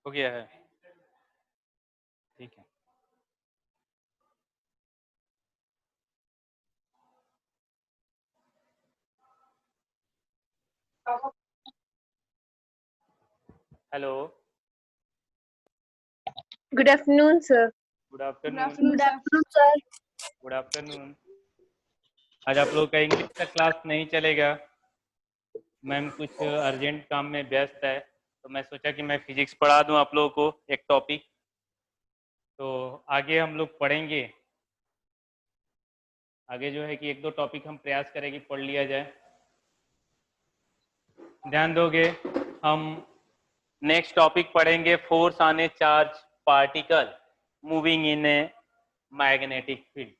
हो गया है, ठीक है। Hello, good afternoon sir. Good afternoon. Good afternoon sir. Good afternoon. आज आप लोग का इंग्लिश का क्लास नहीं चलेगा, मैम कुछ अर्जेंट काम में व्यस्त है, तो मैं सोचा कि मैं फिजिक्स पढ़ा दूं आप लोगों को एक टॉपिक। तो आगे हम लोग पढ़ेंगे, आगे जो है कि एक दो टॉपिक हम प्रयास करें कि पढ़ लिया जाए। ध्यान दोगे, हम नेक्स्ट टॉपिक पढ़ेंगे force on A charge particle moving in a magnetic field.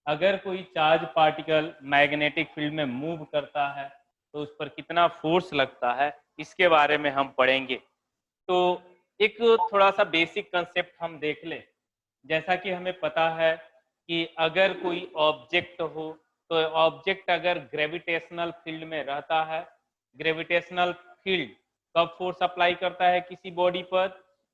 अगर कोई चार्ज पार्टिकल मैग्नेटिक फील्ड में मूव करता है तो उस पर कितना फोर्स लगता है, इसके बारे में हम पढ़ेंगे। तो एक थोड़ा सा बेसिक कंसेप्ट हम देख लें। जैसा कि हमें पता है कि अगर कोई ऑब्जेक्ट हो, तो ऑब्जेक्ट अगर ग्रेविटेशनल फील्ड में रहता है, ग्रेविटेशनल फील्ड कब फोर्स अप्लाई करता है किसी बॉडी पर?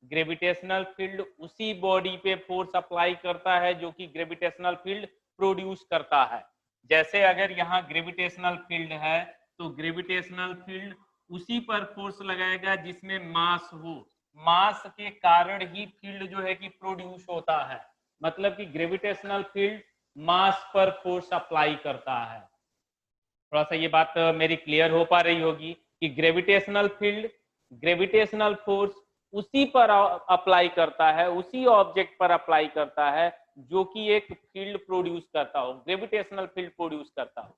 ग्रेविटेशनल फील्ड उसी बॉडी पे फोर्स अप्लाई करता है जो कि ग्रेविटेशनल फील्ड प्रोड्यूस करता है। जैसे अगर यहाँ ग्रेविटेशनल फील्ड है तो ग्रेविटेशनल फील्ड उसी पर फोर्स लगाएगा जिसमें मास हो, मास के कारण ही फील्ड जो है कि प्रोड्यूस होता है। मतलब कि ग्रेविटेशनल फील्ड मास पर फोर्स अप्लाई करता है। थोड़ा सा ये बात मेरी क्लियर हो पा रही होगी कि ग्रेविटेशनल फील्ड, ग्रेविटेशनल फोर्स उसी पर अप्लाई करता है, उसी ऑब्जेक्ट पर अप्लाई करता है जो कि एक फील्ड प्रोड्यूस करता हो, ग्रेविटेशनल फील्ड प्रोड्यूस करता हो।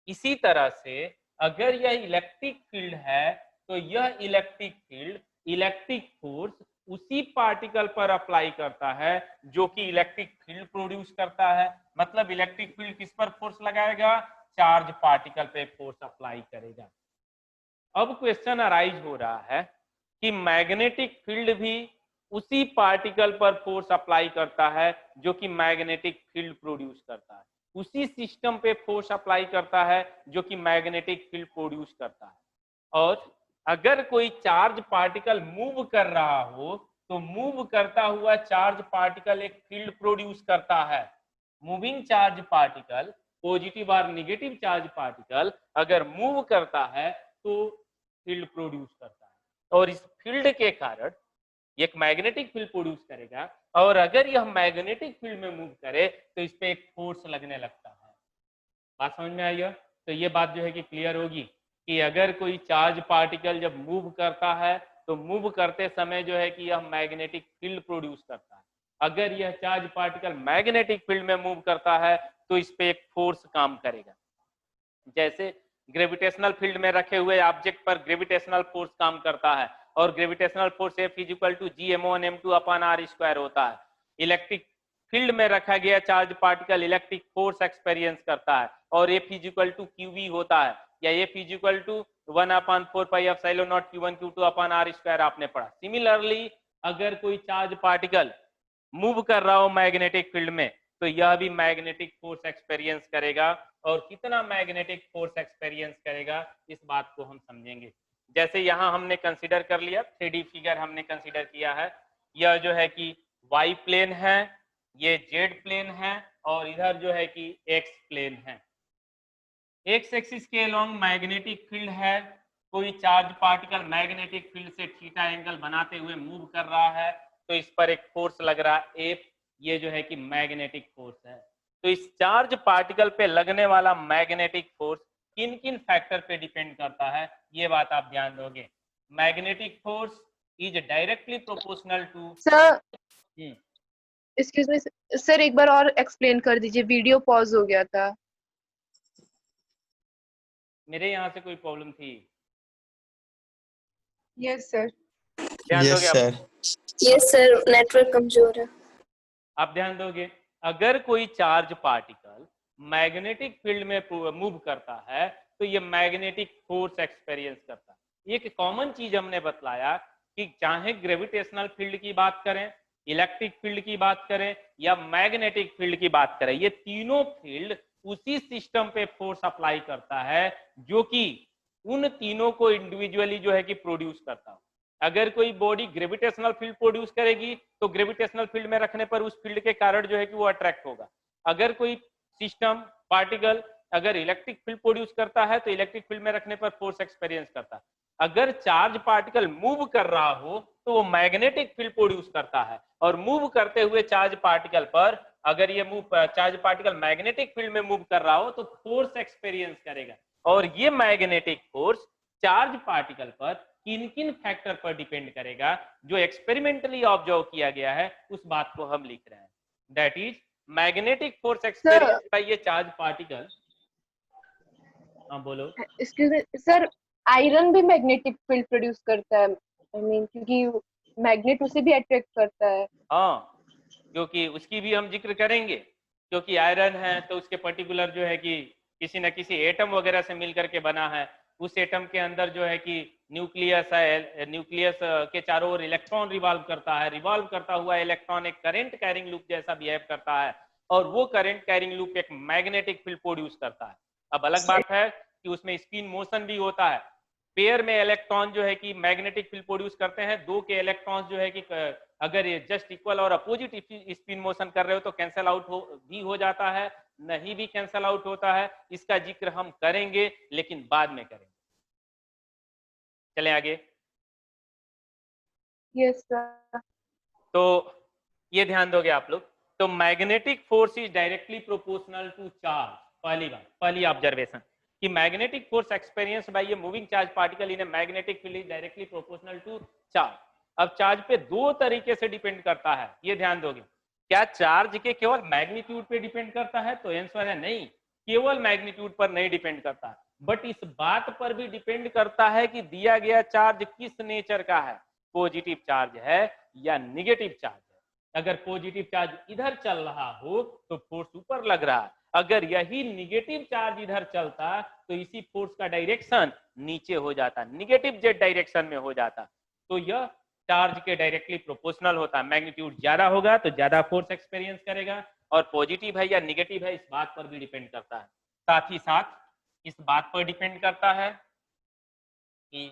इसी तरह से अगर यह इलेक्ट्रिक फील्ड है तो यह इलेक्ट्रिक फील्ड, इलेक्ट्रिक फोर्स उसी पार्टिकल पर अप्लाई करता है जो कि इलेक्ट्रिक फील्ड प्रोड्यूस करता है। मतलब इलेक्ट्रिक फील्ड किस पर फोर्स लगाएगा? चार्ज पार्टिकल पे फोर्स अप्लाई करेगा। अब क्वेश्चन अराइज हो रहा है कि मैग्नेटिक फील्ड भी उसी पार्टिकल पर फोर्स अप्लाई करता है जो कि मैग्नेटिक फील्ड प्रोड्यूस करता है, उसी सिस्टम पे फोर्स अप्लाई करता है जो कि मैग्नेटिक फील्ड प्रोड्यूस करता है। और अगर कोई चार्ज पार्टिकल मूव कर रहा हो तो मूव करता हुआ चार्ज पार्टिकल एक फील्ड प्रोड्यूस करता है। मूविंग चार्ज पार्टिकल, पॉजिटिव और नेगेटिव चार्ज पार्टिकल अगर मूव करता है तो फील्ड प्रोड्यूस करता है, और इस फील्ड के कारण एक मैग्नेटिक फील्ड प्रोड्यूस करेगा। और अगर यह मैग्नेटिक फील्ड में मूव करे तो इस पे एक फोर्स लगने लगता है। बात समझ में आई है? तो ये बात जो है कि क्लियर होगी कि अगर कोई चार्ज पार्टिकल जब मूव करता है तो मूव करते समय जो है कि यह मैग्नेटिक फील्ड प्रोड्यूस करता है। अगर यह चार्ज पार्टिकल मैग्नेटिक फील्ड में मूव करता है तो इस पे एक फोर्स काम करेगा। जैसे ग्रेविटेशनल फील्ड में रखे हुए ऑब्जेक्ट पर ग्रेविटेशनल फोर्स काम करता है, और gravitational force F equal to Gm1m2 upon r square होता है। इलेक्ट्रिक फील्ड में रखा गया charge particle electric force experience करता है, और F इक्वल टू QV होता है, या F equal to 1/4πε0 Q1 Q2 upon r square आपने पढ़ा। सिमिलरली अगर कोई चार्ज पार्टिकल मूव कर रहा हो मैग्नेटिक फील्ड में तो यह भी मैग्नेटिक फोर्स एक्सपीरियंस करेगा। और कितना मैग्नेटिक फोर्स एक्सपीरियंस करेगा इस बात को हम समझेंगे। जैसे यहाँ हमने कंसीडर कर लिया, 3D फिगर हमने कंसीडर किया है। यह जो है कि वाई प्लेन है, ये जेड प्लेन है, और इधर जो है कि एक्स प्लेन है। एक्स एक्सिस के अलोंग मैग्नेटिक फील्ड है। कोई चार्ज पार्टिकल मैग्नेटिक फील्ड से थीटा एंगल बनाते हुए मूव कर रहा है तो इस पर एक फोर्स लग रहा है एफ, ये जो है कि मैग्नेटिक फोर्स है। तो इस चार्ज पार्टिकल पे लगने वाला मैग्नेटिक फोर्स किन किन फैक्टर पे डिपेंड करता है ये बात आप ध्यान दोगे। Magnetic force is directly proportional to sir excuse me sir, एक बार और एक्सप्लेन कर दीजिए, वीडियो पॉज हो गया था। मेरे यहाँ से कोई प्रॉब्लम थी? Yes sir. ध्यान दोगे आप? यस सर, नेटवर्क कमजोर है। आप ध्यान दोगे, अगर कोई चार्ज पार्टिकल मैग्नेटिक फील्ड में मूव करता है तो ये मैग्नेटिक फोर्स एक्सपीरियंस करता है। एक कॉमन चीज हमने बतलाया कि चाहे ग्रेविटेशनल फील्ड की बात करें, इलेक्ट्रिक फील्ड की बात करें या मैग्नेटिक फील्ड की बात करें, ये तीनों फील्ड उसी सिस्टम पे फोर्स अप्लाई करता है जो कि उन तीनों को इंडिविजुअली जो है कि प्रोड्यूस करता हो। अगर कोई बॉडी ग्रेविटेशनल फील्ड प्रोड्यूस करेगी तो ग्रेविटेशनल फील्ड में रखने पर उस फील्ड के कारण जो है कि वो अट्रैक्ट होगा। अगर कोई सिस्टम पार्टिकल अगर इलेक्ट्रिक फील्ड प्रोड्यूस करता है तो इलेक्ट्रिक फील्ड में रखने पर फोर्स एक्सपीरियंस करता है। अगर चार्ज पार्टिकल मूव कर रहा हो तो वो मैग्नेटिक फील्ड प्रोड्यूस करता है, और मूव करते हुए चार्ज पार्टिकल पर अगर ये चार्ज पार्टिकल मैग्नेटिक फील्ड में मूव कर रहा हो तो फोर्स एक्सपीरियंस करेगा। और ये मैग्नेटिक फोर्स चार्ज पार्टिकल पर किन किन फैक्टर पर डिपेंड करेगा, जो एक्सपेरिमेंटली ऑब्जर्व किया गया है, उस बात को हम लिख रहे हैं। That is magnetic force experience by ये चार्ज पार्टिकल। हाँ बोलो। एक्सक्यूज मी सर, आयरन भी मैग्नेटिक फील्ड प्रोड्यूस करता है, आई मीन क्योंकि मैग्नेट उसे भी अट्रैक्ट करता है। हाँ, क्योंकि उसकी भी हम जिक्र करेंगे, क्योंकि आयरन है तो उसके पर्टिकुलर जो है कि किसी न किसी एटम वगैरह से मिलकर के बना है। उस एटम के अंदर जो है कि न्यूक्लियस है, न्यूक्लियस के चारों ओर इलेक्ट्रॉन रिवॉल्व करता है। रिवॉल्व करता हुआ इलेक्ट्रॉन एक करंट कैरिंग लूप जैसा बिहेव करता है, और वो करंट कैरिंग लूप एक मैग्नेटिक फील्ड प्रोड्यूस करता है। अब अलग बात है कि उसमें स्पिन मोशन भी होता है। पेयर में इलेक्ट्रॉन जो है कि मैग्नेटिक फील्ड प्रोड्यूस करते हैं। दो के इलेक्ट्रॉन्स जो है कि अगर ये जस्ट इक्वल और अपोजिट स्पिन मोशन कर रहे हो तो कैंसल आउट भी हो जाता है, नहीं भी कैंसल आउट होता है। इसका जिक्र हम करेंगे लेकिन बाद में करेंगे। चलें आगे। Yes sir. तो ये ध्यान दोगे आप लोग। तो magnetic force is directly proportional to charge. पहली बात, पहली ऑब्जर्वेशन कि मैग्नेटिक फोर्स एक्सपीरियंस बाय ये moving charge particle in a magnetic field is directly proportional to charge. अब चार्ज पे दो तरीके से डिपेंड करता है, ये ध्यान दोगे। क्या चार्ज के केवल मैग्नीट्यूड पे डिपेंड करता है? तो आंसर है नहीं, केवल मैग्नीट्यूड पर नहीं डिपेंड करता, बट इस बात पर भी डिपेंड करता है कि दिया गया चार्ज किस नेचर का है, पॉजिटिव चार्ज है या निगेटिव चार्ज है। अगर पॉजिटिव चार्ज इधर चल रहा हो तो फोर्स ऊपर लग रहा है, अगर यही निगेटिव चार्ज इधर चलता तो इसी फोर्स का डायरेक्शन नीचे हो जाता, निगेटिव जेड डायरेक्शन में हो जाता। तो यह चार्ज के डायरेक्टली प्रोपोर्शनल होता है। मैग्नीट्यूड ज्यादा होगा तो ज्यादा फोर्स एक्सपीरियंस करेगा, और पॉजिटिव है या निगेटिव है इस बात पर भी डिपेंड करता है। साथ ही साथ इस बात पर डिपेंड करता है कि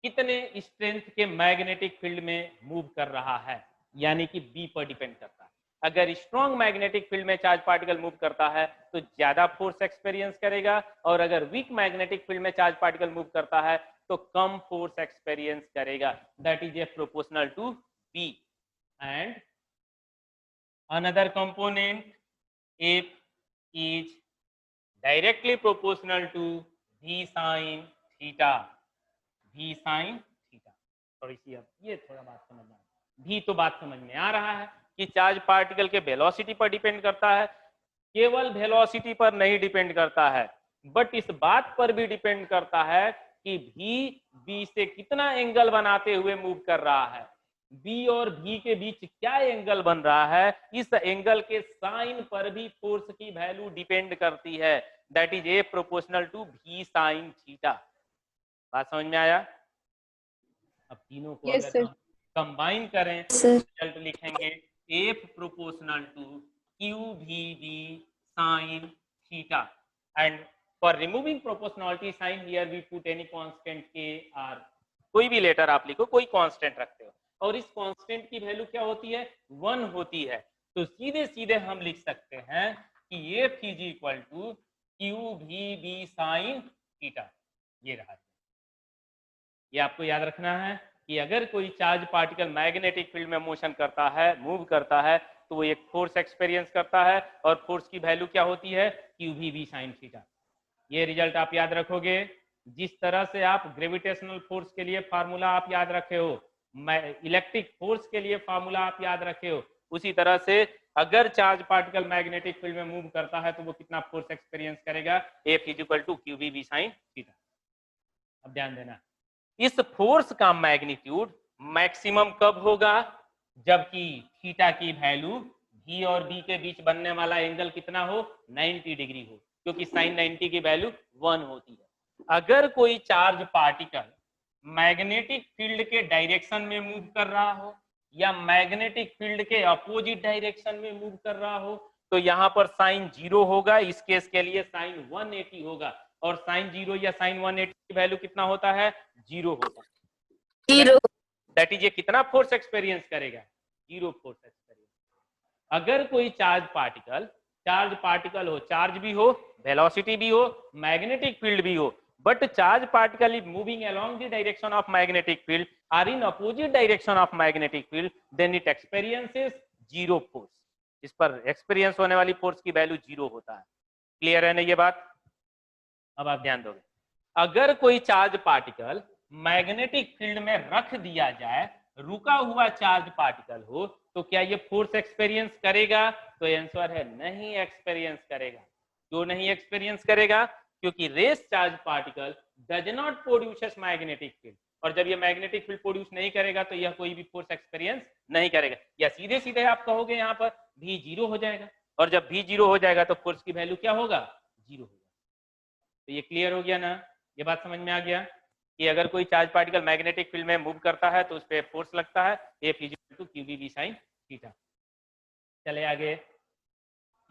कितने स्ट्रेंथ के मैग्नेटिक फील्ड में मूव कर रहा है, यानी कि बी पर डिपेंड करता है। अगर स्ट्रॉन्ग मैग्नेटिक फील्ड में चार्ज पार्टिकल मूव करता है तो ज्यादा फोर्स एक्सपीरियंस करेगा, और अगर वीक मैग्नेटिक फील्ड में चार्ज पार्टिकल मूव करता है तो कम फोर्स एक्सपीरियंस करेगा। That is a proportional to B. And another component F is directly proportional to v sin theta. v sin theta, थोड़ी सी अब ये थोड़ा बात समझ में भी, तो बात समझ में आ रहा है कि चार्ज पार्टिकल के वेलोसिटी पर डिपेंड करता है, केवल वेलोसिटी पर नहीं डिपेंड करता है, बट इस बात पर भी डिपेंड करता है कि भी बी से कितना एंगल बनाते हुए मूव कर रहा है। बी और भी के बीच क्या एंगल बन रहा है, इस एंगल के साइन पर भी फोर्स की वैल्यू डिपेंड करती है। That is a proportional to भी साइन थीटा। बात समझ में आया? अब तीनों को यस अगर सर। हम कंबाइन करें सर रिजल्ट लिखेंगे F proportional to Q V B sine theta. And for removing proportionality sign here we put any constant K R, कोई भी लेटर आप लिखो, कोई कांस्टेंट रखते हो, और इस कांस्टेंट की वैल्यू क्या होती है? 1 होती है। तो सीधे सीधे हम लिख सकते हैं कि F is equal to Q V B sine theta. ये रहा। ये आपको याद रखना है कि अगर कोई चार्ज पार्टिकल मैग्नेटिक फील्ड में मोशन करता है, मूव करता है, तो वो एक फोर्स एक्सपीरियंस करता है, और फोर्स की वैल्यू क्या होती है? Q V B sine theta. ये रिजल्ट आप याद रखोगे। जिस तरह से आप ग्रेविटेशनल फोर्स के लिए फार्मूला आप याद रखे हो, इलेक्ट्रिक फोर्स के लिए फार्मूला आप याद रखे हो, उसी तरह से अगर चार्ज पार्टिकल मैग्नेटिक फील्ड में मूव करता है तो वो कितना फोर्स एक्सपीरियंस करेगा? F is equal to Q V B sine theta. अब ध्यान देना, इस फोर्स का मैग्नीट्यूड मैक्सिमम कब होगा? जबकि थीटा की वैल्यू v और b के बीच बनने वाला एंगल कितना हो? 90 डिग्री हो, क्योंकि साइन 90 की वैल्यू 1 होती है। अगर कोई चार्ज पार्टिकल मैग्नेटिक फील्ड के डायरेक्शन में मूव कर रहा हो या मैग्नेटिक फील्ड के अपोजिट डायरेक्शन में मूव कर रहा हो तो यहाँ पर साइन 0 होगा। इस केस के लिए साइन 180 होगा, और साइन 0 या साइन 180 की वैल्यू कितना होता है? 0 होता है। जीरो। दैट इज ये कितना फोर्स एक्सपीरियंस करेगा? 0 फोर्स एक्सपीरियंस। अगर कोई चार्ज पार्टिकल हो, चार्ज भी हो, वेलोसिटी भी हो, मैग्नेटिक फील्ड भी हो, but charge particle is moving along the direction of magnetic field or in opposite direction of magnetic field, then it experiences 0 force. इस पर एक्सपीरियंस होने वाली फोर्स की वैल्यू 0 होता है। क्लियर है ना ये बात? अब आप ध्यान दोगे, अगर कोई चार्ज पार्टिकल मैग्नेटिक फील्ड में रख दिया जाए, रुका हुआ चार्ज पार्टिकल हो, तो क्या ये फोर्स एक्सपीरियंस करेगा? तो आंसर है नहीं एक्सपीरियंस करेगा। क्यों नहीं एक्सपीरियंस करेगा? क्योंकि rest charge particle does not produces magnetic field, और जब ये मैग्नेटिक फील्ड प्रोड्यूस नहीं करेगा तो यह कोई भी फोर्स एक्सपीरियंस नहीं करेगा। या सीधे सीधे आप कहोगे यहाँ पर भी 0 हो जाएगा, और जब भी 0 हो जाएगा तो फोर्स की वैल्यू क्या होगा? 0 होगा। तो ये क्लियर हो गया ना? ये बात समझ में आ गया कि अगर कोई चार्ज पार्टिकल मैग्नेटिक फील्ड में मूव करता है तो उस पर फोर्स लगता है, F = QV sin थीटा। चले आगे,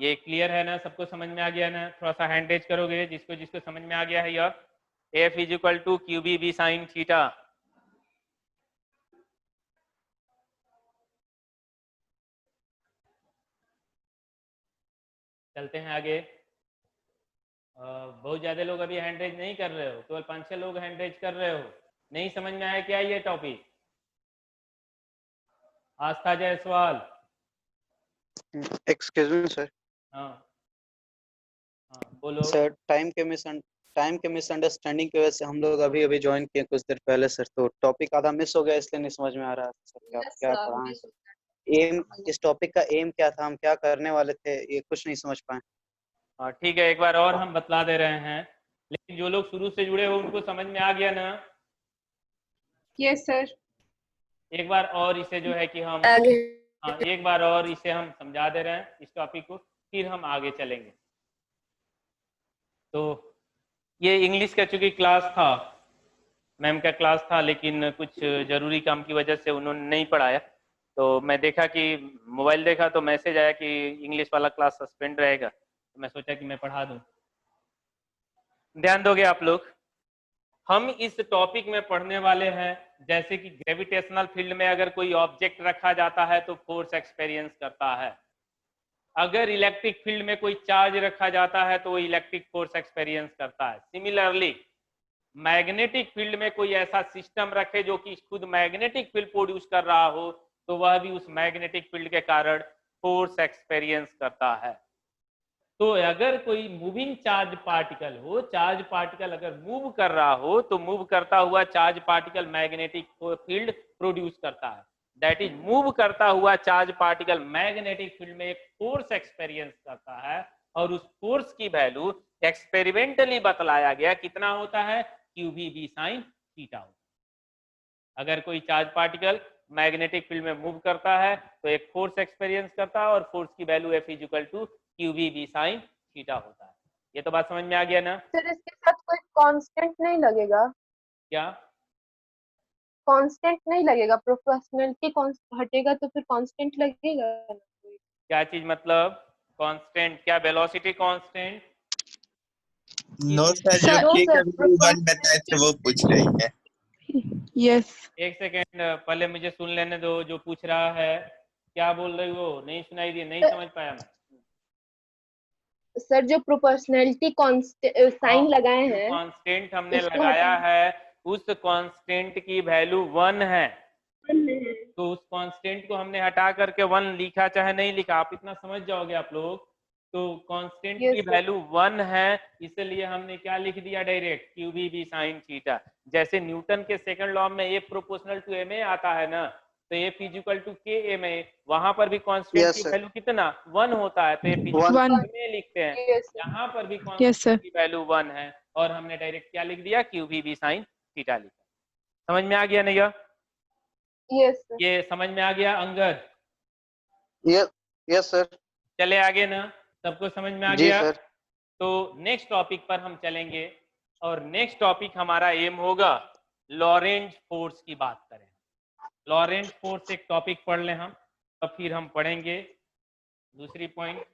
ये क्लियर है ना? सबको समझ में आ गया ना? थोड़ा सा हैंड रेज करोगे जिसको जिसको समझ में आ गया है यह। F = QV sin theta. चलते हैं आगे। बहुत ज्यादा लोग अभी हैंड रेज नहीं कर रहे हो, केवल 5-6 लोग हैंड रेज कर रहे हो। नहीं समझ में आया क्या ये topic? Aastha Jaiswal. Excuse me sir. हाँ हाँ बोलो सर टाइम के मिसअंडरस्टैंडिंग की वजह से हम लोग अभी अभी ज्वाइन किए कुछ देर पहले सर, तो टॉपिक आधा मिस हो गया, इसलिए नहीं समझ में आ रहा सर क्या क्या पढ़ा है। एम, इस टॉपिक का एम क्या था, हम क्या करने वाले थे, ये कुछ नहीं समझ पाए। हाँ ठीक है, एक बार और हम बतला दे रहे हैं, लेकिन जो लोग शुरू से जुड़े हो उनको समझ में आ गया ना? Yes sir. एक बार और इसे जो है कि हम आगे। हाँ एक बार और इसे हम समझा दे रहे हैं इस टॉपिक को, फिर हम आगे चलेंगे। तो ये इंग्लिश का चूंकि क्लास था, मैम का क्लास था, लेकिन कुछ जरूरी काम की वजह से उन्होंने नहीं पढ़ाया, तो मैं देखा कि मोबाइल देखा तो मैसेज आया कि इंग्लिश वाला क्लास सस्पेंड रहेगा, तो मैं सोचा कि मैं पढ़ा दूं। ध्यान दोगे आप लोग, हम इस टॉपिक में पढ़ने वाले हैं जैसे कि ग्रेविटेशनल फील्ड में अगर कोई ऑब्जेक्ट रखा जाता है तो फोर्स एक्सपीरियंस करता है, अगर इलेक्ट्रिक फील्ड में कोई चार्ज रखा जाता है तो वो इलेक्ट्रिक फोर्स एक्सपीरियंस करता है। सिमिलरली मैग्नेटिक फील्ड में कोई ऐसा सिस्टम रखे जो कि खुद मैग्नेटिक फील्ड प्रोड्यूस कर रहा हो, तो वह भी उस मैग्नेटिक फील्ड के कारण फोर्स एक्सपीरियंस करता है। तो अगर कोई मूविंग चार्ज पार्टिकल हो, चार्ज पार्टिकल अगर मूव कर रहा हो, तो मूव करता हुआ charge particle magnetic field produce करता है। दैट इज मूव करता हुआ चार्ज पार्टिकल मैग्नेटिक फील्ड में एक फोर्स एक्सपीरियंस करता है, और उस फोर्स की वैल्यू एक्सपेरिमेंटली बतलाया गया कितना होता है? QV sin थीटा होता है। अगर कोई चार्ज पार्टिकल मैग्नेटिक फील्ड में मूव करता है तो एक फोर्स एक्सपीरियंस करता है, और फोर्स की value F = QV sin theta होता है। ये तो बात समझ में आ गया ना? सर इसके साथ कोई कांस्टेंट नहीं लगेगा? क्या कांस्टेंट नहीं लगेगा? प्रोपोर्शनलिटी हटेगा तो फिर कांस्टेंट लगेगा ना कोई? क्या चीज मतलब कांस्टेंट? क्या वेलोसिटी कांस्टेंट? नो सर, जो नो के सर, का वन बताए थे वो पूछ रही है। यस। एक सेकेंड पहले मुझे सुन लेने दो, जो पूछ रहा है क्या बोल रही हो, नहीं सुनाई दी, नहीं समझ पाया मैं। सर जो प्रोपोर्शनलिटी साइन लगाए हैं कांस्टेंट हमने उसको लगाया है, उस कांस्टेंट की वैल्यू 1 है, तो उस कांस्टेंट को हमने हटा करके 1 लिखा चाहे नहीं लिखा, आप इतना समझ जाओगे आप लोग। तो कांस्टेंट Yes, की sir. वैल्यू 1 है, इसलिए हमने क्या लिख दिया डायरेक्ट? QV sin theta. जैसे न्यूटन के सेकंड लॉ में F प्रोपोर्शनल टू ma आता है ना, तो F = KMA, वहां पर भी कांस्टेंट Yes, की sir. वैल्यू कितना? 1 होता है, तो F One. ma लिखते हैं। Yes, sir. यहाँ पर भी कांस्टेंट की वैल्यू 1 है, और हमने डायरेक्ट क्या लिख दिया? QV sin थीटा लिखा। समझ में आ गया नहीं? Yes, sir. ये समझ में आ गया अंगद? Yes sir. चले आगे ना, सबको समझ में आ जी गया? सर। तो नेक्स्ट टॉपिक पर हम चलेंगे, और नेक्स्ट टॉपिक हमारा एम होगा लॉरेंट फोर्स की बात करें। लॉरेंट फोर्स एक टॉपिक पढ़ लें हम, तब फिर हम पढ़ेंगे दूसरी पॉइंट।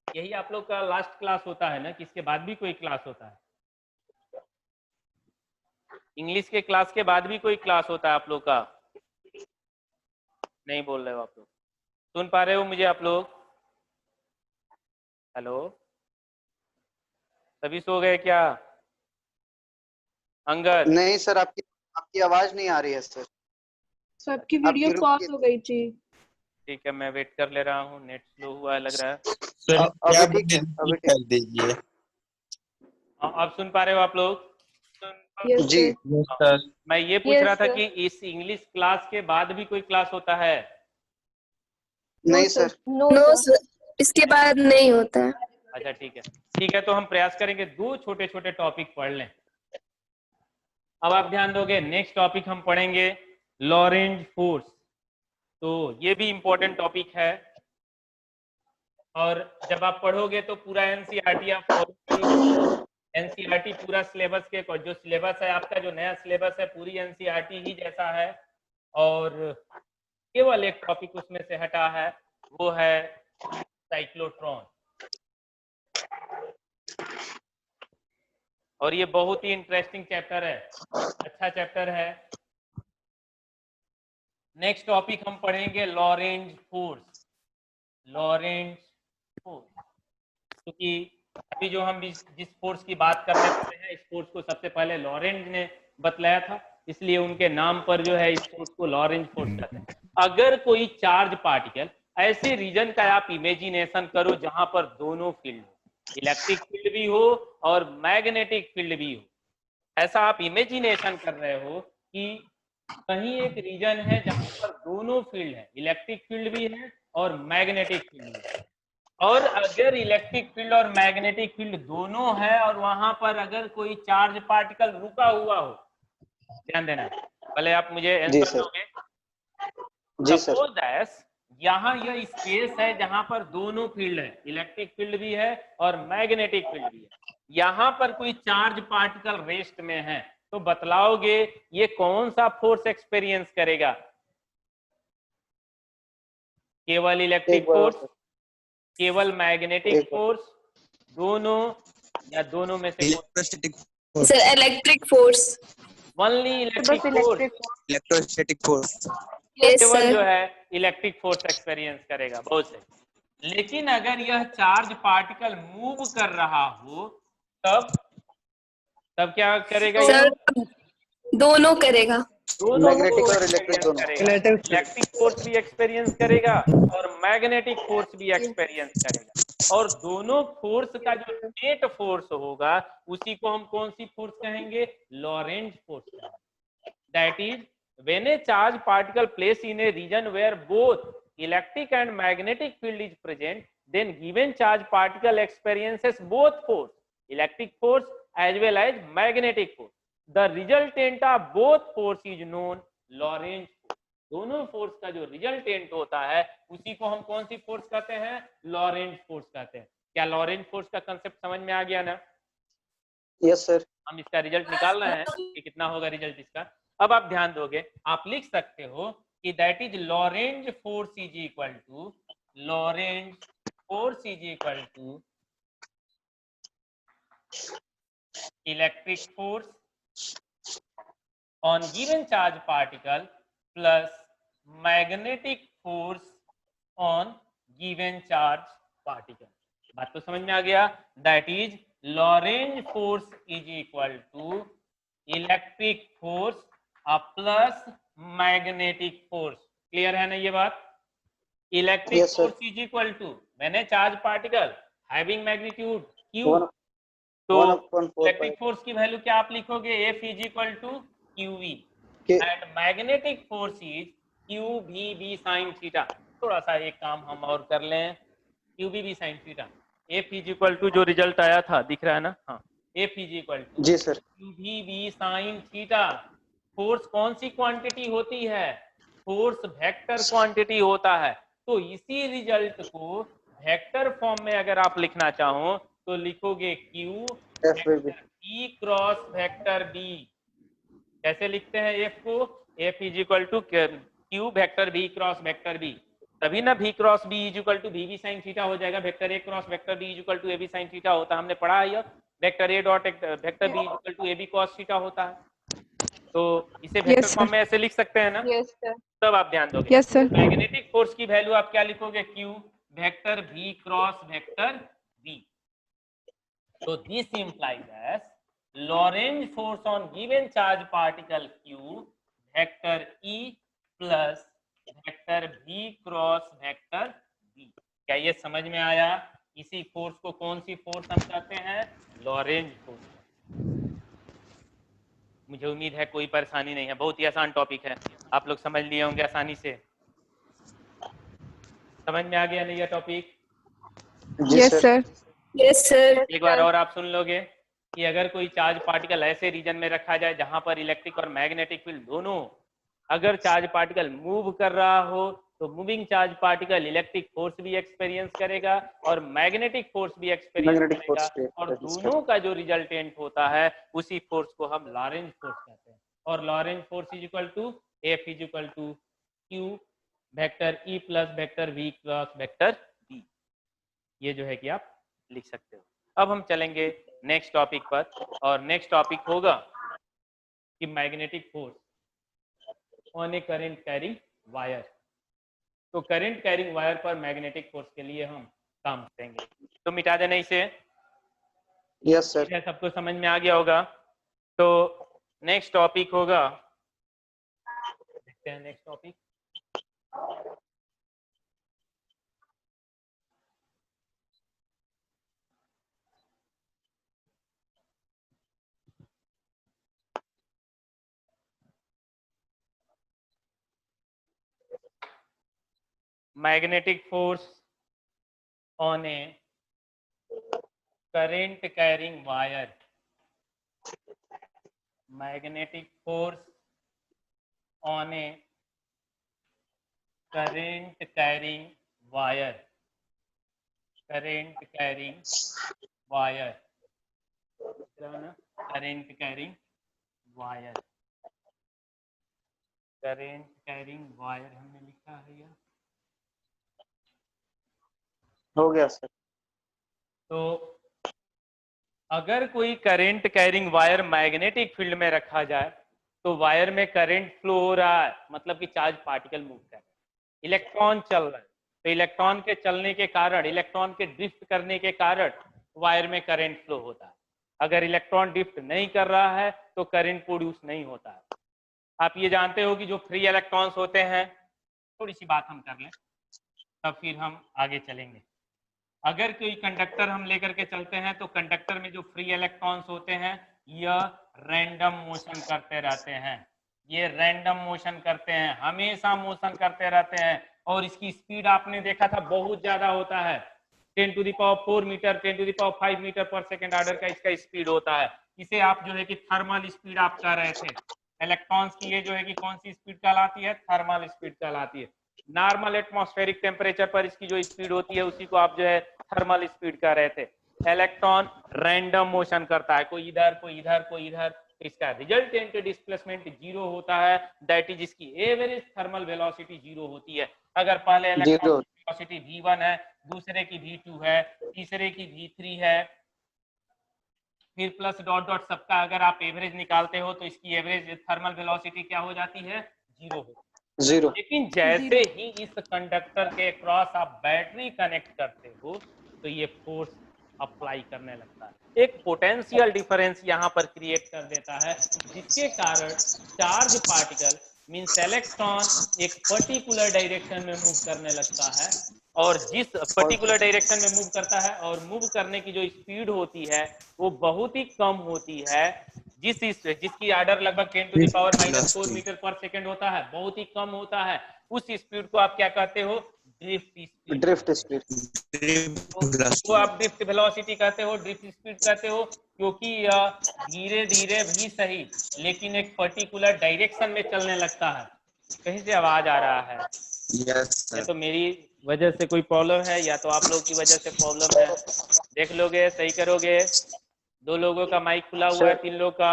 यही आप लोग का लास्ट क्लास होता है ना, कि इसके बाद भी कोई क्लास होता है? इंग्लिश के क्लास के बाद भी कोई क्लास होता है आप लोग का? नहीं बोल रहे हो आप लोग? सुन पा रहे हो मुझे आप लोग? हेलो, सभी सो गए क्या? अंगद? नहीं सर, आपकी आपकी आवाज नहीं आ रही है सर। सबकी आपकी वीडियो रुक पॉज हो गई थी। ठीक है, मैं वेट कर ले रहा हूँ, नेट स्लो हुआ है लग रहा है। सर अभी क्या ठीक है, अभी रिपीट कर दीजिए। आप सुन पा रहे हो आप लोग? यस जी। सर। Yes sir. मैं ये पूछ Yes, रहा था sir. कि इस इंग्लिश क्लास के बाद भी कोई क्लास होता है? नो नहीं sir, sir. No no sir. Sir, इसके बाद नहीं होता है। अच्छा ठीक है, तो हम प्रयास करेंगे दो छोटे छोटे टॉपिक पढ़ लें। अब आप ध्यान दोगे, नेक्स्ट टॉपिक हम पढ़ेंगे लॉरेंज फोर्स। तो ये भी इंपॉर्टेंट टॉपिक है, और जब आप पढ़ोगे तो पूरा एनसीईआरटी आप फॉलो करोगे। एनसीईआरटी पूरा सिलेबस के जो सिलेबस है आपका, जो नया सिलेबस है, पूरी एनसीईआरटी ही जैसा है, और केवल एक टॉपिक उसमें से हटा है, वो है साइक्लोट्रॉन। और ये बहुत ही इंटरेस्टिंग चैप्टर है, अच्छा चैप्टर है। नेक्स्ट टॉपिक हम पढ़ेंगे लॉरेंज फोर्स। लॉरेंज फोर्स, क्योंकि अभी जो हम जिस फोर्स की बात करने वाले हैं, इस फोर्स को सबसे पहले लॉरेंज ने बतलाया था, इसलिए उनके नाम पर जो है इस फोर्स को लॉरेंज फोर्स कहते हैं। अगर कोई चार्ज पार्टिकल, ऐसे रीजन का आप इमेजिनेशन करो जहां पर दोनों फील्ड हो, इलेक्ट्रिक फील्ड भी हो और मैग्नेटिक फील्ड भी हो, ऐसा आप इमेजिनेशन कर रहे हो कि कहीं एक रीजन है जहां पर दोनों फील्ड है, इलेक्ट्रिक फील्ड भी है और मैग्नेटिक फील्ड भी है। और अगर इलेक्ट्रिक फील्ड और मैग्नेटिक फील्ड दोनों है और वहां पर अगर कोई चार्ज पार्टिकल रुका हुआ हो, ध्यान देना, भले आप मुझे जी आंसर सर। दोगे। जी सर। सपोज दैट यहाँ यह स्पेस है जहां पर दोनों फील्ड है, इलेक्ट्रिक फील्ड भी है और मैग्नेटिक फील्ड भी है, यहाँ पर कोई चार्ज पार्टिकल रेस्ट में है, तो बतलाओगे ये कौन सा फोर्स एक्सपीरियंस करेगा? केवल इलेक्ट्रिक फोर्स, केवल मैग्नेटिक फोर्स, दोनों, या दोनों में से electrostatic sir electric force. Only electric bus force? Electric. Electrostatic force. Yes केवल सर। जो है इलेक्ट्रिक फोर्स एक्सपीरियंस करेगा, बहुत सही। लेकिन अगर यह चार्ज पार्टिकल मूव कर रहा हो, तब क्या करेगा ये? सर दोनों करेगा। दोनों मैग्नेटिक को और इलेक्ट्रिक एक्सपीरियंस दोनों। करेगा, इलेक्ट्रिक फोर्स भी एक्सपीरियंस करेगा और मैग्नेटिक फोर्स भी एक्सपीरियंस करेगा। और दोनों फोर्स का जो नेट फोर्स होगा, उसी को हम कौन सी फोर्स कहेंगे? लॉरेंज फोर्स कहेंगे। That is when a charge particle placed in a region where both electric and magnetic field is present, then given charge particle experiences both force, electric force as well as magnetic force. The resultant of both force is known Lorentz force. दोनों force का जो resultant होता है उसी को हम कौन सी force कहते हैं? लॉरेंज फोर्स कहते हैं। क्या लॉरेंज फोर्स का कंसेप्ट समझ में आ गया ना? Yes sir. हम इसका रिजल्ट निकाल रहे हैं कि कितना होगा रिजल्ट इसका। अब आप ध्यान दोगे, आप लिख सकते हो कि that is Lorentz force is equal to, Lorentz force is equal to electric force on given charge particle plus magnetic force on given charge particle. बात तो समझ में आ गया? That is Lorentz force is equal to electric force plus magnetic force. Clear है ना ये बात? Electric Yes, sir. Force is equal to, मैंने charge particle having magnitude Q, One- तो 1/4 इलेक्ट्रिक फोर्स की वैल्यू क्या आप लिखोगे? F is equal to QV के- and magnetic force is QVB sine theta. थोड़ा सा एक काम हम और कर लें, QVB sine theta. F is equal to जो रिजल्ट आया था, दिख रहा है ना? हाँ, F इज इक्वल टू जी sir. QVB sine theta. Force कौन सी क्वांटिटी होती है? फोर्स वेक्टर क्वांटिटी होता है। तो इसी रिजल्ट को वेक्टर फॉर्म में अगर आप लिखना चाहो तो लिखोगे Q F will be E cross vector B। कैसे लिखते हैं F को? F is equal to Q vector B cross vector B, तभी ना V cross B is equal to BB sine theta हो जाएगा। Vector A cross vector B is equal to AB sine theta होता है, हमने पढ़ा है। यह vector A dot vector B is equal to AB cos theta होता है। तो इसे वेक्टर Yes, फॉर्म sir. में ऐसे लिख सकते हैं ना, यस सर, तब आप ध्यान दोगे। Yes, sir. मैग्नेटिक फोर्स की वैल्यू आप क्या लिखोगे, Q vector V cross vector V। So this implies as Lorentz force on given charge particle Q vector E plus vector V cross vector V। क्या ये समझ में आया? इसी फोर्स को कौन सी फोर्स हम कहते हैं, लॉरेंज फोर्स। मुझे उम्मीद है कोई परेशानी नहीं है, बहुत ही आसान टॉपिक है, आप लोग समझ लिए होंगे आसानी से। समझ में आ गया नहीं ये topic? Yes, sir. Yes sir. एक बार और आप सुन लोगे कि अगर कोई चार्ज पार्टिकल ऐसे रीजन में रखा जाए जहां पर इलेक्ट्रिक और मैग्नेटिक फील्ड दोनों, अगर चार्ज पार्टिकल मूव कर रहा हो तो moving charge particle electric force भी एक्सपीरियंस करेगा और मैग्नेटिक फोर्स भी एक्सपीरियंस Magnetic करेगा, force और produce दोनों का जो रिजल्टेंट होता है उसी फोर्स को हम लॉरेंज फोर्स कहते हैं। और Lorentz force is equal to F is equal to Q vector E plus vector V cross vector V। ये जो है कि आप लिख सकते हो। अब हम चलेंगे नेक्स्ट टॉपिक पर, और नेक्स्ट टॉपिक होगा कि magnetic force on A current carrying wire. तो करंट कैरिंग वायर पर मैग्नेटिक फोर्स के लिए हम काम करेंगे। तो मिटा देना इसे, यस सर। ये सबको समझ में आ गया होगा। तो नेक्स्ट टॉपिक होगा, देखते हैं next topic. magnetic force on a current carrying wire। magnetic force on a current carrying wire। current carrying wire, current carrying wire, current carrying wire हमने लिखा है यह। हो गया सर। तो अगर कोई current carrying wire magnetic field में रखा जाए तो वायर में करंट फ्लो हो रहा है, मतलब कि चार्ज पार्टिकल मूव कर रहे हैं, इलेक्ट्रॉन चल रहे हैं। तो इलेक्ट्रॉन के चलने के कारण, इलेक्ट्रॉन के ड्रिफ्ट करने के कारण वायर में करंट फ्लो होता है। अगर इलेक्ट्रॉन ड्रिफ्ट नहीं कर रहा है तो करंट प्रोड्यूस नहीं होता है। आप ये जानते हो कि जो फ्री इलेक्ट्रॉन्स होते हैं, थोड़ी सी बात हम कर लें तब फिर हम आगे चलेंगे। अगर कोई कंडक्टर हम लेकर के चलते हैं तो कंडक्टर में जो फ्री इलेक्ट्रॉन्स होते हैं यह रैंडम मोशन करते रहते हैं, ये रैंडम मोशन करते हैं, हमेशा मोशन करते रहते हैं। और इसकी स्पीड आपने देखा था बहुत ज्यादा होता है, 10 to the power 4 metre, 10 to the power 5 metre पर सेकेंड आर्डर का इसका स्पीड होता है। इसे आप जो है कि थर्मल स्पीड आप कह रहे थे। इलेक्ट्रॉन्स की ये जो है कि कौन सी स्पीड कहलाती है, थर्मल स्पीड कहलाती है। नॉर्मल एटमॉस्फेरिक टेम्परेचर पर इसकी जो स्पीड होती है उसी को आप जो है थर्मल स्पीड कह रहे थे। इलेक्ट्रॉन रैंडम मोशन करता है, कोई इधर कोई इधर कोई इधर, इसका रिजल्टेंट डिस्प्लेसमेंट जीरो होता है, दैट इज इसकी एवरेज थर्मल वेलोसिटी जीरो होती है। अगर पहले इलेक्ट्रॉन की वेलोसिटी v1 है, दूसरे की v2 है, तीसरे की v3 है, फिर प्लस डॉट डॉट सबका अगर आप एवरेज निकालते हो तो इसकी एवरेज थर्मल वेलोसिटी क्या हो जाती है, जीरो होती है। जीरो। लेकिन जैसे ही इस कंडक्टर के क्रॉस आप बैटरी कनेक्ट करते हो तो ये फोर्स अप्लाई करने लगता है, एक पोटेंशियल डिफरेंस यहाँ पर क्रिएट कर देता है, जिसके कारण चार्ज पार्टिकल मींस इलेक्ट्रॉन एक पर्टिकुलर डायरेक्शन में मूव करने लगता है। और जिस पर्टिकुलर डायरेक्शन में मूव करता है और मूव करने की जो स्पीड होती है वो बहुत ही कम होती है, जिसकी आर्डर लगभग 10 to the power -4 मीटर पर सेकेंड होता है, बहुत ही कम होता है। उस स्पीड को आप क्या कहते हो, ड्रिफ्ट स्पीड। ड्रिफ्ट स्पीड तो आप ड्रिफ्ट वेलोसिटी कहते हो, ड्रिफ्ट स्पीड कहते हो, क्योंकि यह धीरे धीरे भी सही लेकिन एक पर्टिकुलर डायरेक्शन में चलने लगता है। कहीं से आवाज आ रहा है? यस या सर। तो मेरी वजह से कोई प्रॉब्लम है या तो आप लोग की वजह से प्रॉब्लम है। देख लोगे, सही करोगे। 2 लोगों का माइक खुला हुआ है, 3 लोग का।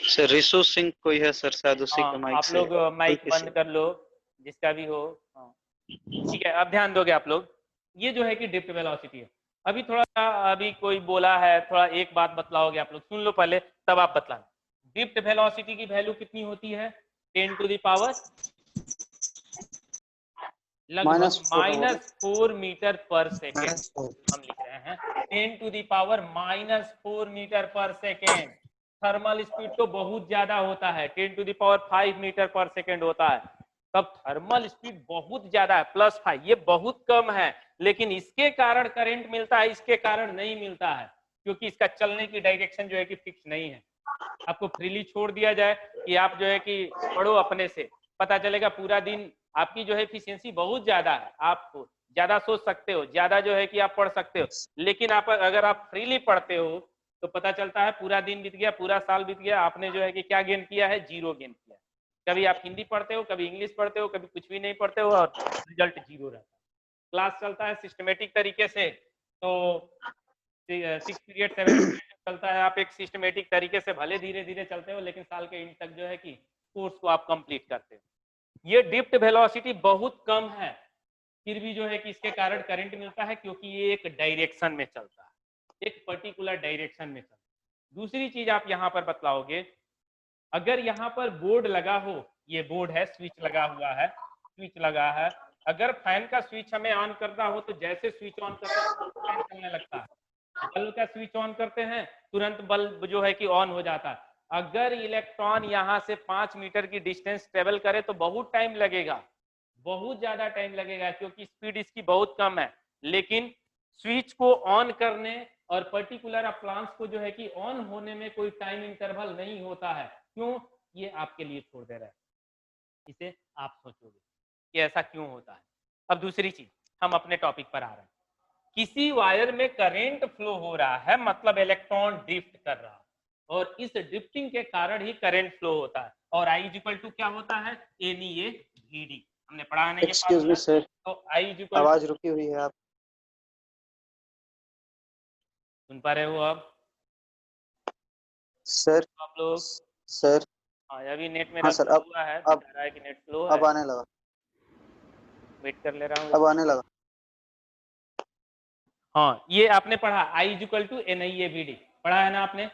सर रिशु सिंह कोई है सर, शायद उसी हाँ, का माइक आप से लोग माइक बंद कर लो, जिसका भी हो। हाँ, ठीक है। अब ध्यान दोगे आप लोग, ये जो है कि ड्रिफ्ट वेलोसिटी है। अभी थोड़ा सा, अभी कोई बोला है, थोड़ा एक बात बतलाओगे आप लोग, सुन लो पहले तब आप बतलाना। ड्रिफ्ट वेलोसिटी की वैल्यू कितनी होती है 10 टू द पावर लगभग -4 मीटर पर सेकेंड हम लिख रहे हैं 10 टू द पावर -4 मीटर पर सेकेंड। थर्मल स्पीड तो बहुत ज्यादा होता है 10 टू द पावर 5 मीटर पर सेकेंड होता है, तब थर्मल स्पीड बहुत ज्यादा है +5, ये बहुत कम है, लेकिन इसके कारण करंट मिलता है, इसके कारण नहीं मिलता है, क्योंकि इसका चलने की डायरेक्शन जो है कि फिक्स नहीं है। आपको फ्रीली छोड़ दिया जाए कि आप जो है कि पढ़ो अपने से, पता चलेगा पूरा दिन आपकी जो है एफिशिएंसी बहुत ज्यादा है, आप ज्यादा सोच सकते हो, ज्यादा जो है कि आप पढ़ सकते हो, लेकिन आप अगर आप फ्रीली पढ़ते हो तो पता चलता है पूरा दिन बीत गया, पूरा साल बीत गया, आपने जो है कि क्या गेन किया है, 0 गेन किया है। कभी आप हिंदी पढ़ते हो, कभी इंग्लिश पढ़ते हो, कभी कुछ भी नहीं पढ़ते हो और रिजल्ट 0 रहता है। क्लास चलता है सिस्टमेटिक तरीके से, तो 6 पीरियड 7 पीरियड चलता है, आप एक सिस्टमेटिक तरीके से भले धीरे धीरे चलते हो, लेकिन साल के एंड तक जो है कि कोर्स को आप कंप्लीट करते हो। ये ड्रिफ्ट वेलोसिटी बहुत कम है, फिर भी जो है कि इसके कारण करंट मिलता है, क्योंकि ये एक डायरेक्शन में चलता है, एक पर्टिकुलर डायरेक्शन में चलता है। दूसरी चीज आप यहाँ पर बतलाओगे, अगर यहाँ पर बोर्ड लगा हो, ये बोर्ड है, स्विच लगा हुआ है, स्विच लगा है, अगर फैन का स्विच हमें ऑन करना हो तो जैसे स्विच ऑन करते हैं फैन चलने लगता है, बल्ब का स्विच ऑन करते हैं तुरंत बल्ब जो है कि ऑन हो जाता है। अगर इलेक्ट्रॉन यहाँ से 5 मीटर की डिस्टेंस ट्रेवल करे तो बहुत टाइम लगेगा, बहुत ज्यादा टाइम लगेगा, क्योंकि स्पीड इसकी बहुत कम है। लेकिन स्विच को ऑन करने और पर्टिकुलर अप्लायंस को जो है कि ऑन होने में कोई टाइम इंटरवल नहीं होता है। क्यों? ये आपके लिए छोड़ दे रहा है, इसे आप सोचोगे कि ऐसा क्यों होता है। अब दूसरी चीज, हम अपने टॉपिक पर आ रहे हैं। किसी वायर में करंट फ्लो हो रहा है, मतलब इलेक्ट्रॉन ड्रिफ्ट कर रहा है, और इस ड्रिफ्टिंग के कारण ही करंट फ्लो होता है। और I इक्वल टू क्या होता है, NEA VD, हमने पढ़ा नहीं। एक्सक्यूज मी सर, तो I इक्वल आवाज रुकी हुई है, आप सुन पा रहे हो आप सर? आप लोग? सर हाँ, अभी नेट मेरा हाँ सर, स्लो हुआ है, बता रहा है कि नेट स्लो है, अब आने लगा, वेट कर ले रहा हूँ। अब आने लगा। हाँ, ये आपने पढ़ा I equal to NIA VD, पढ़ा है ना आपने?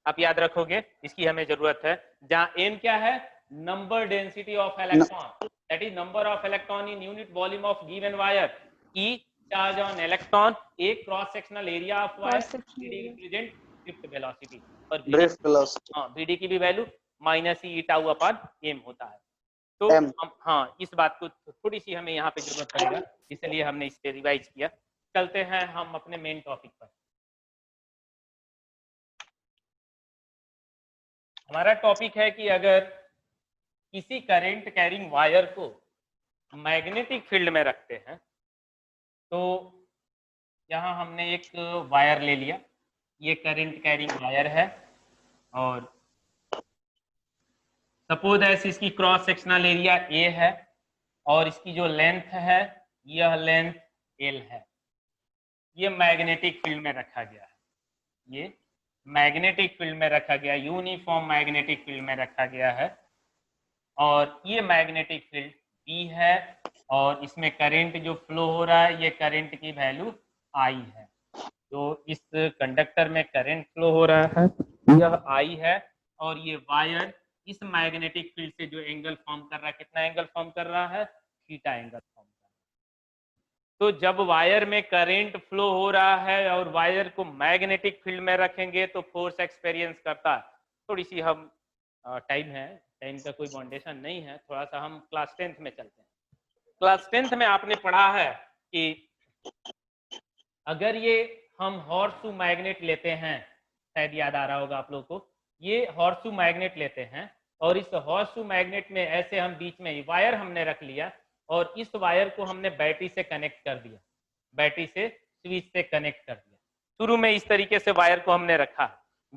आप याद रखोगे, इसकी हमें जरूरत है। जहाँ N क्या है, number density of electron, that is number of electron in unit volume of given wire. E charge on electron, A cross sectional area of wire, VD represent drift velocity, और ड्रिफ्ट वेलोसिटी, हाँ VD की भी value -E tau upon m होता है। तो M। हम हाँ, इस बात को थोड़ी सी हमें यहाँ पे जरूरत पड़ेगा, इसलिए हमने इस पे रिवाइज किया। चलते हैं हम अपने मेन टॉपिक पर। हमारा टॉपिक है कि अगर किसी करंट कैरिंग वायर को मैग्नेटिक फील्ड में रखते हैं, तो यहाँ हमने एक वायर ले लिया, ये करंट कैरिंग वायर है, और सपोज ऐसे इसकी क्रॉस सेक्शनल एरिया A है, और इसकी जो लेंथ है, यह लेंथ L है। ये मैग्नेटिक फील्ड में रखा गया है, ये मैग्नेटिक फील्ड में रखा गया, यूनिफॉर्म मैग्नेटिक फील्ड में रखा गया है, और ये मैग्नेटिक फील्ड B है, और इसमें करंट जो फ्लो हो रहा है, ये करंट की वैल्यू I है। तो इस कंडक्टर में करंट फ्लो हो रहा है, यह I है, और ये वायर इस मैग्नेटिक फील्ड से जो एंगल फॉर्म कर रहा है, कितना एंगल फॉर्म कर रहा है, थीटा एंगल फॉर्म कर रहा है। तो जब वायर में करंट फ्लो हो रहा है और वायर को मैग्नेटिक फील्ड में रखेंगे तो फोर्स एक्सपीरियंस करता है। थोड़ी सी हम टाइम है, टाइम का कोई बाउंडेशन नहीं है, थोड़ा सा हम क्लास 10th में चलते हैं। क्लास 10th में आपने पढ़ा है कि अगर ये हम हॉर्सशू मैग्नेट लेते हैं, शायद याद आ रहा होगा आप लोगों को, ये हॉर्सशू मैग्नेट लेते हैं, और इस हॉर्सशू मैग्नेट में ऐसे हम बीच में वायर हमने रख लिया, और इस वायर को हमने बैटरी से कनेक्ट कर दिया, बैटरी से स्विच से कनेक्ट कर दिया। शुरू में इस तरीके से वायर को हमने रखा,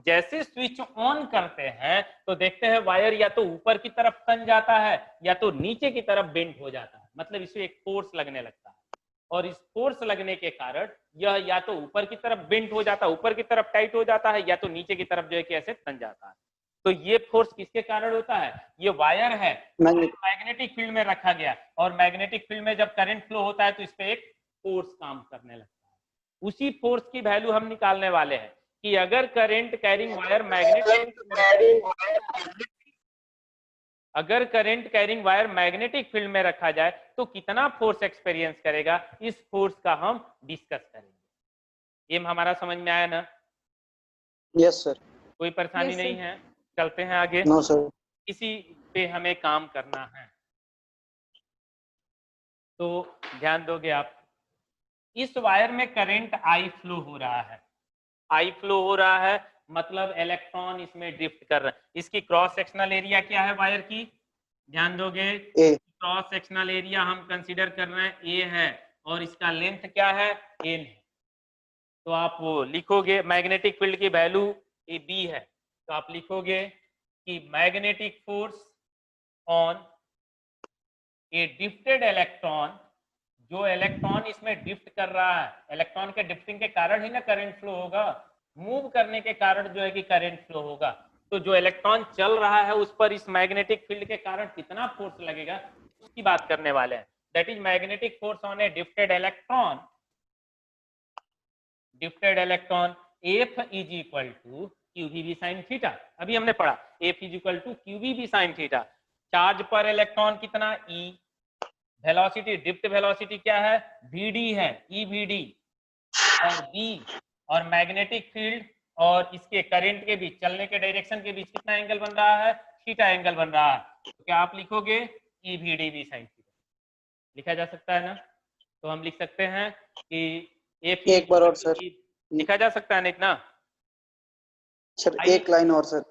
जैसे स्विच ऑन करते हैं तो देखते हैं वायर या तो ऊपर की तरफ तन जाता है या तो नीचे की तरफ बेंड हो जाता है, मतलब इसे एक फोर्स लगने लगता है, और इस फोर्स लगने के कारण यह या तो ऊपर की तरफ बेंड हो जाता है, ऊपर की तरफ टाइट हो जाता है, या तो नीचे की तरफ जो है कि ऐसे तन जाता है। तो ये फोर्स किसके कारण होता है, ये वायर है, मैग्नेटिक फील्ड में रखा गया, और मैग्नेटिक फील्ड में जब करंट फ्लो होता है तो इस पे एक फोर्स काम करने लगता है। उसी फोर्स की वैल्यू हम निकालने वाले हैं कि अगर current carrying wire magnetic field में रखा जाए तो कितना फोर्स एक्सपीरियंस करेगा, इस फोर्स का हम डिस्कस करेंगे। ये हमारा समझ में आया ना? Yes sir. कोई परेशानी Yes, नहीं sir. है? चलते हैं आगे। No sir. इसी पे हमें काम करना है, तो ध्यान दोगे आप। इस वायर में करंट आई फ्लो हो रहा है, आई फ्लो हो रहा है मतलब इलेक्ट्रॉन इसमें ड्रिफ्ट कर रहा है। इसकी क्रॉस सेक्शनल एरिया क्या है वायर की? ध्यान दोगे, ए। क्रॉस सेक्शनल एरिया हम कंसीडर कर रहे हैं ए है, और इसका लेंथ क्या है? एन है। तो आप वो लिखोगे, मैग्नेटिक फील्ड की वैल्यू ए बी है, तो आप लिखोगे कि magnetic force on a drifted electron, जो इलेक्ट्रॉन इसमें ड्रिफ्ट कर रहा है, इलेक्ट्रॉन के ड्रिफ्टिंग के कारण ही ना करंट फ्लो होगा, मूव करने के कारण जो है कि करंट फ्लो होगा। तो जो इलेक्ट्रॉन चल रहा है उस पर इस मैग्नेटिक फील्ड के कारण कितना फोर्स लगेगा उसकी बात करने वाले हैं। That is magnetic force on a drifted electron, drifted electron F is equal to QVB sin theta. अभी हमने पढ़ा F is equal to QVB sin theta. Charge पर इलेक्ट्रॉन कितना? E। वेलोसिटी, ड्रिफ्ट वेलोसिटी क्या है? VD है, EVD। और B और मैग्नेटिक फील्ड और इसके करंट के बीच, चलने के डायरेक्शन के बीच कितना एंगल बन रहा है? थीटा एंगल बन रहा है। तो क्या आप लिखोगे? EVDB sin थीटा लिखा जा सकता है ना? तो हम लिख सकते हैं कि F एक बार और सर लिखा जा सकता है ना इतना? सर एक लाइन और sir.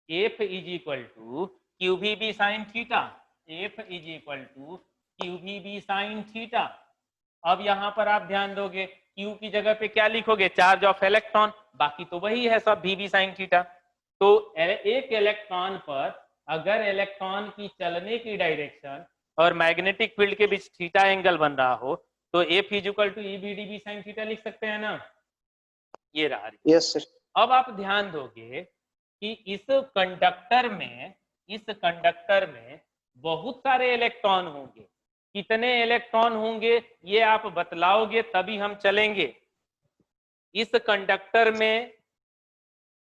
F is equal to QVB sin theta, F is equal to QVB sin theta. अब यहाँ पर आप ध्यान दोगे, Q की जगह पे क्या लिखोगे? चार्ज ऑफ इलेक्ट्रॉन, बाकी तो वही है सब VB sin थीटा। तो एक इलेक्ट्रॉन पर अगर इलेक्ट्रॉन की चलने की डायरेक्शन और मैग्नेटिक फील्ड के बीच थीटा एंगल बन रहा हो तो F is equal to EVDB sin theta लिख सकते हैं ना? ये रहा। Yes sir. अब आप ध्यान दोगे कि इस कंडक्टर में बहुत सारे इलेक्ट्रॉन होंगे। कितने इलेक्ट्रॉन होंगे ये आप बतलाओगे तभी हम चलेंगे। इस कंडक्टर में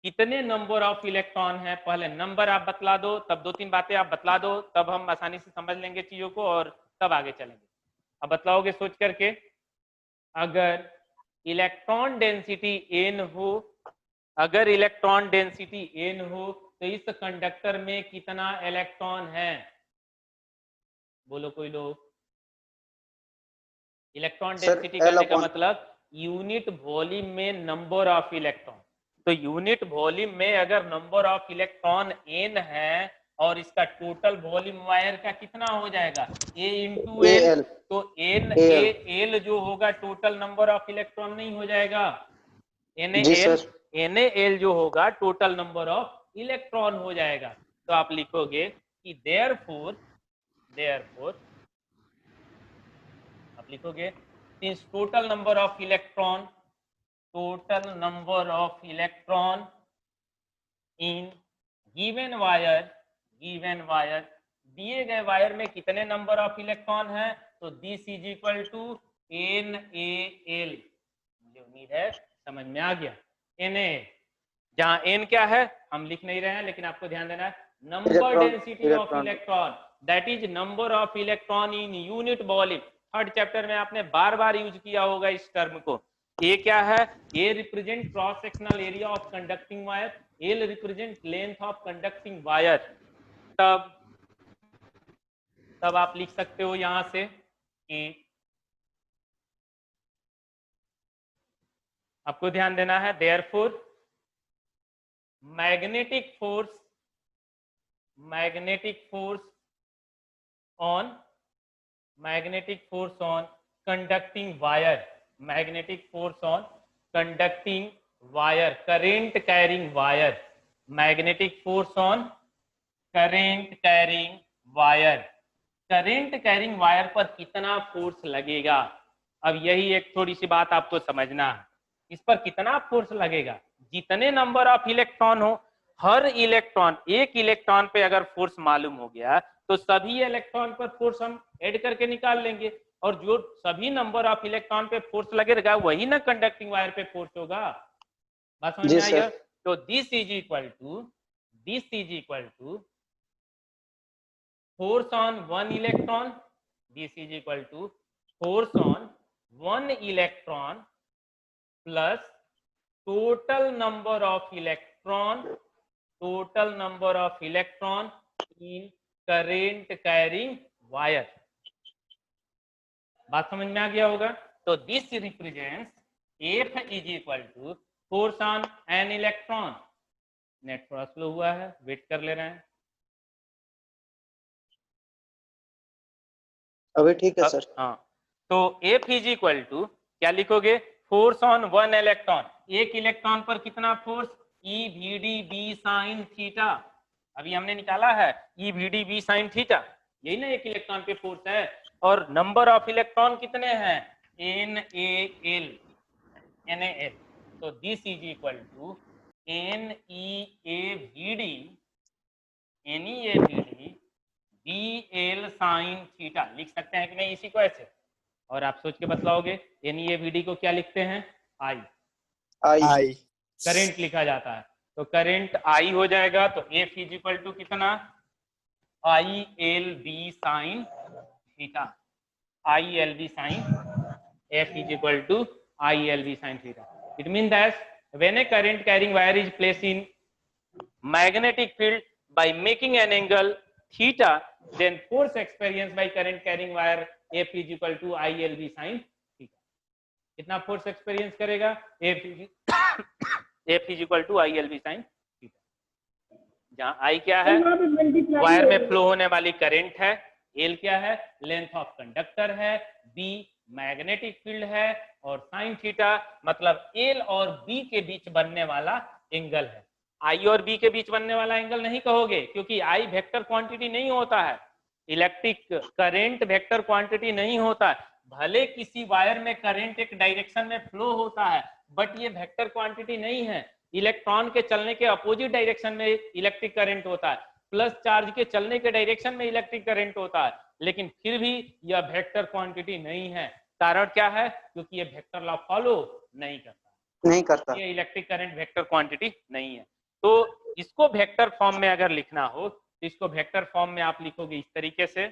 कितने नंबर ऑफ इलेक्ट्रॉन है, पहले नंबर आप बतला दो, तब दो तीन बातें आप बतला दो, तब हम आसानी से समझ लेंगे चीजों को और तब आगे चलेंगे। अब बतलाओगे सोच करके, अगर इलेक्ट्रॉन डेंसिटी n हो, अगर इलेक्ट्रॉन डेंसिटी n हो तो इस कंडक्टर में कितना इलेक्ट्रॉन है? बोलो कोई लोग। इलेक्ट्रॉन डेंसिटी करने का मतलब यूनिट वॉल्यूम में नंबर ऑफ इलेक्ट्रॉन। तो यूनिट वॉल्यूम में अगर नंबर ऑफ इलेक्ट्रॉन n है और इसका टोटल वॉल्यूम वायर का कितना हो जाएगा? A into L. तो NaL जो होगा टोटल नंबर ऑफ इलेक्ट्रॉन नहीं हो जाएगा? NaL जो होगा टोटल नंबर ऑफ इलेक्ट्रॉन हो जाएगा। तो आप लिखोगे कि देयरफॉर आप लिखोगे since total number of electron in given wire दिए गए वायर में कितने नंबर ऑफ इलेक्ट्रॉन है? तो this is equal to NaL। मुझे उम्मीद है समझ में आ गया। NaL जहां n क्या है हम लिख नहीं रहे हैं, लेकिन आपको ध्यान देना है number density of electron, that is number of electron in unit volume. Third chapter में आपने बार बार यूज किया होगा इस टर्म को। ए क्या है? A represent cross sectional area of conducting wire, L represent length of conducting wire. तब आप लिख सकते हो यहां से कि आपको ध्यान देना है therefore magnetic force on conducting wire, current carrying wire, magnetic force on current carrying wire पर कितना फोर्स लगेगा? अब यही एक थोड़ी सी बात आपको समझना है, इस पर कितना फोर्स लगेगा। जितने नंबर ऑफ इलेक्ट्रॉन हो, हर इलेक्ट्रॉन, एक इलेक्ट्रॉन पे अगर फोर्स मालूम हो गया तो सभी इलेक्ट्रॉन पर फोर्स हम ऐड करके निकाल लेंगे, और जो सभी नंबर ऑफ इलेक्ट्रॉन पे फोर्स लगेगा वही ना कंडक्टिंग वायर पे फोर्स होगा। बात समझ जी में आई है? सर। तो this is equal to force on one electron, this is equal to force on one electron plus total number of electron in current carrying wire. बात समझ में आ गया होगा? तो this represents F is equal to force on an electron. Net थोड़ा slow हुआ है, वेट कर ले रहे हैं। अभी ठीक है सर। हाँ, तो F इज इक्वल टू क्या लिखोगे? फोर्स ऑन वन इलेक्ट्रॉन, एक इलेक्ट्रॉन पर कितना force? E V D B sine theta. अभी हमने निकाला है E V D B sine theta, यही ना एक इलेक्ट्रॉन पे फोर्स है। और नंबर ऑफ इलेक्ट्रॉन कितने हैं? N A L, N A L. तो this is equal to N E A V D, N E A V D B L sine theta. लिख सकते हैं कि नहीं इसी को ऐसे? और आप सोच के बतलाओगे N E A V D को क्या लिखते हैं? आई। आई करंट लिखा जाता है, तो करंट आई हो जाएगा। तो एफ इज इक्वल टू कितना? I L B sine theta. I L B sine, F is equal to I L B sine theta. It mean that when a current carrying wire is placed in magnetic field by making an angle theta, then force experienced by current carrying wire F is equal to ILB sin theta. कितना force experience करेगा? F is equal to ILB sin theta. जहां I क्या है? Wire में flow होने वाली current है। L क्या है? लेंथ ऑफ कंडक्टर है। B मैग्नेटिक फील्ड है। और साइन थीटा मतलब L और B के बीच बनने वाला एंगल है। आई और बी के बीच बनने वाला एंगल नहीं कहोगे, क्योंकि आई वेक्टर क्वांटिटी नहीं होता है, इलेक्ट्रिक करंट वेक्टर क्वांटिटी नहीं होता है। भले किसी वायर में करंट एक डायरेक्शन में फ्लो होता है, बट ये वेक्टर क्वांटिटी नहीं है। इलेक्ट्रॉन के चलने के अपोजिट डायरेक्शन में इलेक्ट्रिक करंट होता है, प्लस चार्ज के चलने के डायरेक्शन में इलेक्ट्रिक करंट होता है, लेकिन फिर भी यह वेक्टर क्वांटिटी नहीं है। कारण क्या है? क्योंकि ये वेक्टर लॉ फॉलो नहीं करता, ये इलेक्ट्रिक करंट वेक्टर क्वांटिटी नहीं है। तो इसको वेक्टर फॉर्म में अगर लिखना हो तो इसको वेक्टर फॉर्म में आप लिखोगे इस तरीके से।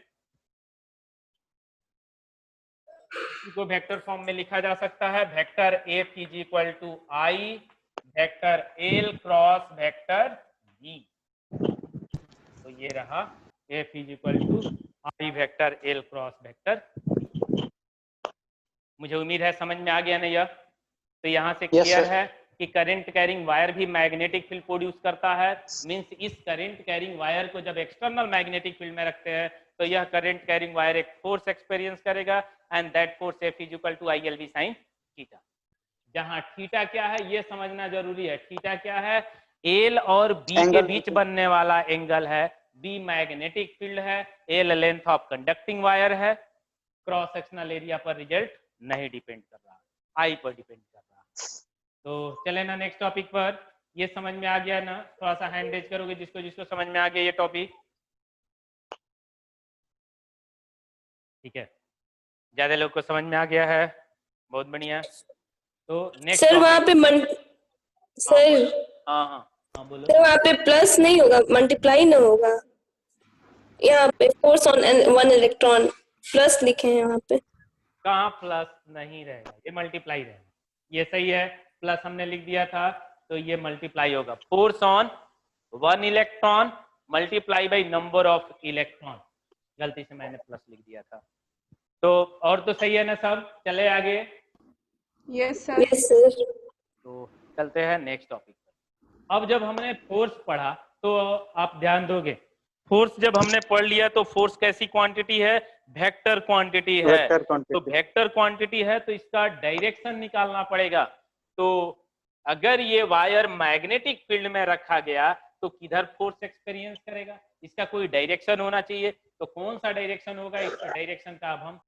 इसको वेक्टर फॉर्म में लिखा जा सकता है vector F is equal to I vector L cross vector B. तो ये रहा F is equal to I vector L cross vector. मुझे उम्मीद है समझ में आ गया ना यह? तो यहाँ से क्लियर है कि करंट कैरिंग वायर भी मैग्नेटिक फील्ड प्रोड्यूस करता है। मींस इस करंट कैरिंग वायर को जब एक्सटर्नल मैग्नेटिक फील्ड में रखते हैं तो यह करंट कैरिंग वायर एक फोर्स एक्सपीरियंस करेगा, and that force F is equal to I L B sine theta. जहां थीटा क्या है ये समझना जरूरी है। थीटा क्या है? एल और बी के बीच बनने वाला एंगल है। बी मैग्नेटिक फील्ड है, L length of conducting wire है। क्रॉस सेक्शनल एरिया पर रिजल्ट नहीं डिपेंड कर रहा, आई पर डिपेंड कर रहा। तो चले ना नेक्स्ट टॉपिक पर। ये समझ में आ गया ना? थोड़ा सा हैंड रेज करोगे जिसको जिसको समझ में आ गया ये टॉपिक। ठीक है, ज्यादा लोग को समझ में आ गया है, बहुत बढ़िया। तो नेक्स्ट सर वहाँ पे सर हाँ बोलो। सर वहाँ पे प्लस नहीं होगा, मल्टीप्लाई ना होगा। यहाँ पे force on one electron plus लिखे हैं वहाँ पे। कहाँ प्लस नहीं रहेगा, ये मल्टीप्लाई रहेगा। ये सही है, प्लस हमने लिख दिया था तो ये मल्टीप्लाई होगा। Force on one electron multiply by number of electron. गलती से मैंने प्लस लिख दिया था। तो और तो सही है ना सब? चले आगे। Yes sir. Yes sir. तो चलते हैं नेक्स्ट टॉपिक पर। अब जब हमने फोर्स पढ़ा तो आप ध्यान दोगे, फोर्स जब हमने पढ़ लिया तो फोर्स कैसी क्वांटिटी है? वेक्टर क्वांटिटी है। तो वेक्टर क्वांटिटी है तो इसका डायरेक्शन निकालना पड़ेगा। तो अगर ये वायर मैग्नेटिक फील्ड में रखा गया तो किधर फोर्स एक्सपीरियंस करेगा? इसका कोई डायरेक्शन होना चाहिए। तो कौन सा डायरेक्शन होगा? इसका डायरेक्शन का अब हम